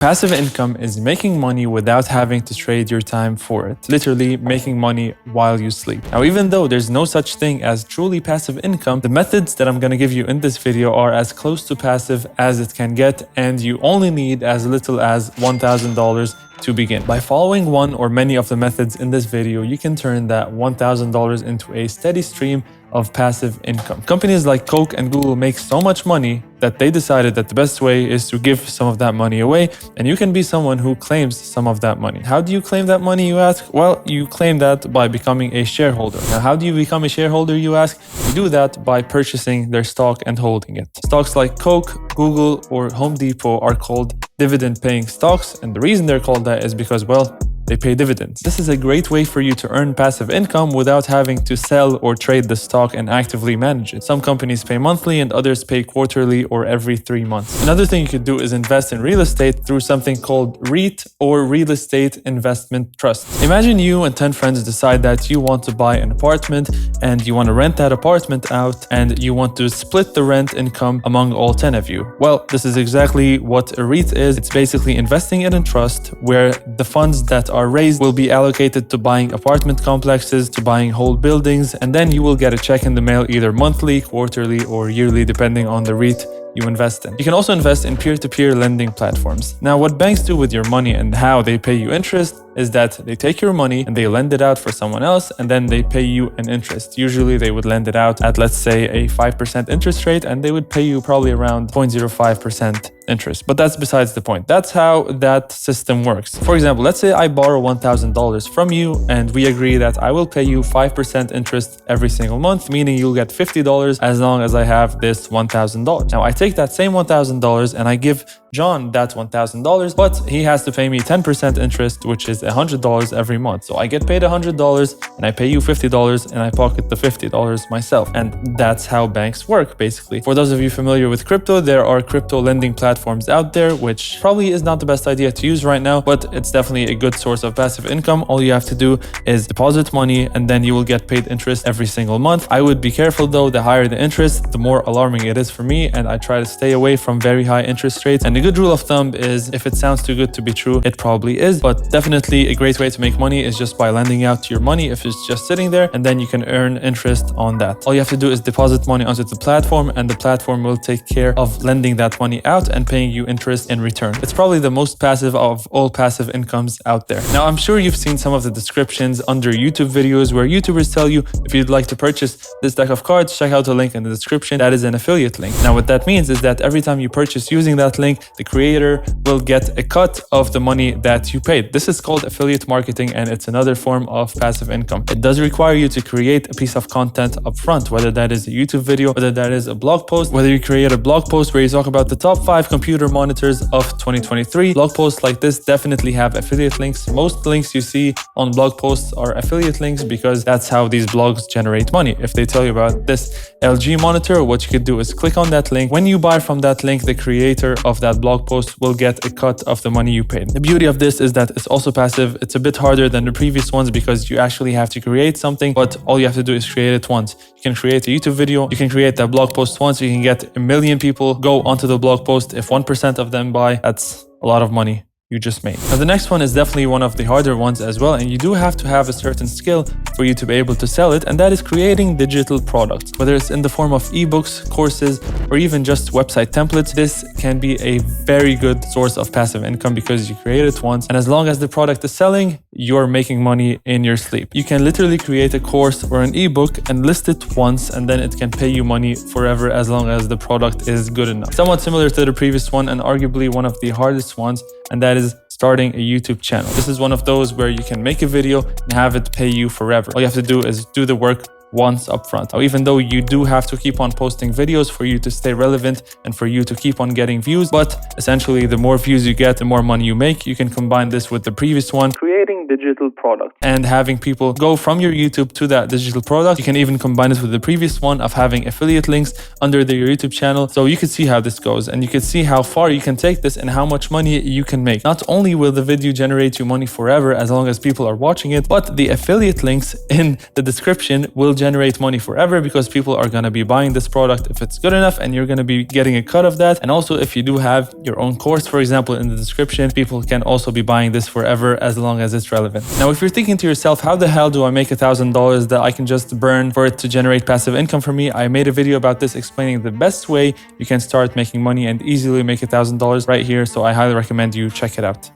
Passive income is making money without having to trade your time for it. Literally making money while you sleep. Now, even though there's no such thing as truly passive income, the methods that I'm going to give you in this video are as close to passive as it can get, and you only need as little as $1,000 to begin. By following one or many of the methods in this video, you can turn that $1,000 into a steady stream of passive income. Companies like Coke and Google make so much money that they decided that the best way is to give some of that money away, and you can be someone who claims some of that money. How do you claim that money, you ask? Well, you claim that by becoming a shareholder. Now, how do you become a shareholder, you ask? You do that by purchasing their stock and holding it. Stocks like Coke, Google, or Home Depot are called dividend-paying stocks, and the reason they're called that is because, well, they pay dividends. This is a great way for you to earn passive income without having to sell or trade the stock and actively manage it. Some companies pay monthly and others pay quarterly or every 3 months. Another thing you could do is invest in real estate through something called REIT, or Real Estate Investment Trust. Imagine you and 10 friends decide that you want to buy an apartment and you want to rent that apartment out and you want to split the rent income among all 10 of you. Well, this is exactly what a REIT is. It's basically investing in a trust where the funds that are raised will be allocated to buying apartment complexes, to buying whole buildings, and then you will get a check in the mail either monthly, quarterly, or yearly, depending on the REIT you invest in. You can also invest in peer-to-peer lending platforms. Now, what banks do with your money and how they pay you interest is that they take your money and they lend it out for someone else, and then they pay you an interest. Usually they would lend it out at, let's say, a 5% interest rate, and they would pay you probably around 0.05% interest. But that's besides the point. That's how that system works. For example, let's say I borrow $1,000 from you and we agree that I will pay you 5% interest every single month, meaning you'll get $50 as long as I have this $1,000. Now, I take that same $1,000 and I give John that $1,000, but he has to pay me 10% interest, which is $100 every month. So I get paid $100 and I pay you $50 and I pocket the $50 myself. And that's how banks work, basically. For those of you familiar with crypto, there are crypto lending platforms out there, which probably is not the best idea to use right now, but it's definitely a good source of passive income. All you have to do is deposit money and then you will get paid interest every single month. I would be careful though. The higher the interest, the more alarming it is for me, and I try to stay away from very high interest rates. And a good rule of thumb is if it sounds too good to be true, it probably is. But definitely a great way to make money is just by lending out your money if it's just sitting there, and then you can earn interest on that. All you have to do is deposit money onto the platform, and the platform will take care of lending that money out and paying you interest in return. It's probably the most passive of all passive incomes out there. Now, I'm sure you've seen some of the descriptions under YouTube videos where YouTubers tell you if you'd like to purchase this deck of cards, check out the link in the description. That is an affiliate link. Now, what that means is that every time you purchase using that link, the creator will get a cut of the money that you paid. This is called affiliate marketing, and it's another form of passive income. It does require you to create a piece of content up front, whether that is a YouTube video, whether that is a blog post, whether you create a blog post where you talk about the top 5 computer monitors of 2023. Blog posts like this definitely have affiliate links. Most links you see on blog posts are affiliate links because that's how these blogs generate money. If they tell you about this LG monitor, what you could do is click on that link. When you buy from that link, the creator of that blog post will get a cut of the money you paid. The beauty of this is that it's also passive. It's a bit harder than the previous ones because you actually have to create something, but all you have to do is create it once. You can create a YouTube video, you can create that blog post once, you can get 1 million people go onto the blog post. If 1% of them buy, that's a lot of money you just made. Now, the next one is definitely one of the harder ones as well, and you do have to have a certain skill for you to be able to sell it, and that is creating digital products. Whether it's in the form of ebooks, courses, or even just website templates, this can be a very good source of passive income because you create it once, and as long as the product is selling, you're making money in your sleep. You can literally create a course or an ebook and list it once, and then it can pay you money forever as long as the product is good enough. Somewhat similar to the previous one, and arguably one of the hardest ones, and that is starting a YouTube channel. This is one of those where you can make a video and have it pay you forever. All you have to do is do the work once upfront. Now, even though you do have to keep on posting videos for you to stay relevant and for you to keep on getting views, but essentially the more views you get, the more money you make. You can combine this with the previous one, creating digital product. And having people go from your YouTube to that digital product. You can even combine it with the previous one of having affiliate links under your YouTube channel. So you can see how this goes, and you can see how far you can take this and how much money you can make. Not only will the video generate you money forever as long as people are watching it, but the affiliate links in the description will generate money forever because people are going to be buying this product if it's good enough, and you're going to be getting a cut of that. And also, if you do have your own course, for example, in the description, people can also be buying this forever as long as it's relevant. Now, if you're thinking to yourself, how the hell do I make $1,000 that I can just burn for it to generate passive income for me? I made a video about this explaining the best way you can start making money and easily make $1,000 right here. So I highly recommend you check it out.